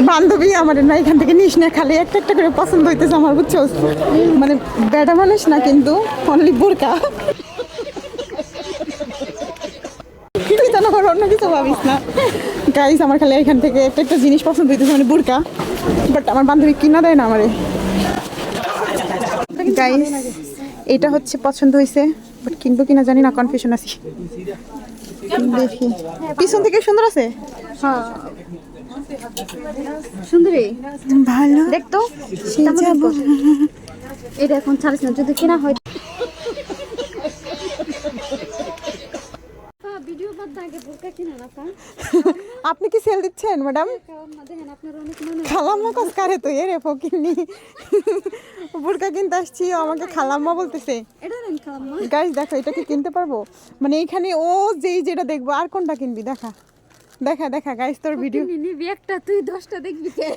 বান্ধবী আমার না এখান থেকে নিস না, খালি একটা একটা করে পছন্দ হইতেছে আমার, বুঝছো? মানে বেটা মানুষ না কিন্তু অনলি বোরকা। তুই তো আমার অন্য কিছু ভাবিস না গাইস, আমার খালি এখান থেকে একটা একটা জিনিস পছন্দ হইতেছে, মানে বোরকা। বাট আমার বান্ধবী কিনা দেয় না আমারে। গাইস এটা হচ্ছে পছন্দ হয়েছে, বাট কিনবো কিনা জানি না, কনফিউশন আছি। দেখি পিছন থেকে সুন্দর আছে। হ্যাঁ সুন্দরী, ভালো দেখতো এটা এখন ছাড়িস না, যদি কেনা হয়। ভিডিও বাদ আগে বোরকা কিনা না কা আপনি কি সেল দিচ্ছেন ম্যাডাম? দেখেন আপনার অনেক মনে খালাম্মা কাজ করে তো এরে ফকিনি বোরকা কিনতে আসছি, ও আমাকে খালাম্মা বলতেছে। এটা দেন খালাম্মা। গাইস দেখো এটা কি কিনতে পারবো? মানে এইখানে ও যেই যেটা দেখবো, আর কোনটা কিনবি দেখা দেখা দেখা গাইস, তোর ভিডিও নিবি একটা, তুই 10টা দেখবি কে?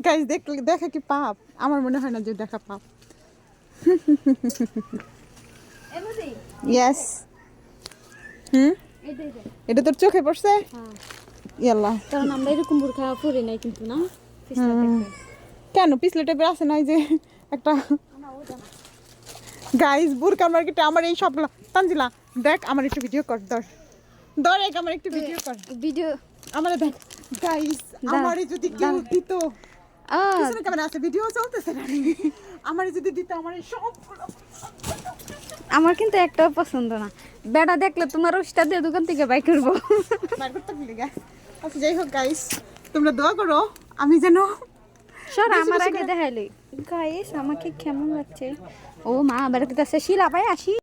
গাইস দেখলে দেখা কি পাপ? আমার মনে হয় না যে দেখা পাপ। এমনি ইয়েস। এইটাই দে। এটা তোর চোখে পড়ছে? হ্যাঁ ইয়াল্লা। কারণ আমরা এরকম বোরকা পরি নাই কিন্তু না পিছলা দেখতে। কেন পিছলে টাইপের আছে না যে একটা? গাইস বোরকা মার্কেটে আমার এই সবগুলো। তানজিলা দেখ আমার একটু ভিডিও কর, ধর ধর এক আমার একটু ভিডিও কর, ভিডিও আমার দেখ। গাইস আমারে যদি কেউ দিত, পিছনে ক্যামেরা আছে, ভিডিও চলতেছে না, আমারে যদি দিত আমার এই সবগুলো। আমার কিন্তু একটাও পছন্দ না। বেড়া দেখলে তোমার ওষটা দিয়ে দোকান থেকে বাই করবো। বাইর করতে ভুলে গেছে। আচ্ছা যাই হোক গাইস, তোমরা দোয়া করো আমি যেন সর আমার আগে দেখাইলি। গাইস আমাকে কেমন লাগছে? ও মা বেড়াতে আছে শিলা ভাই আসি।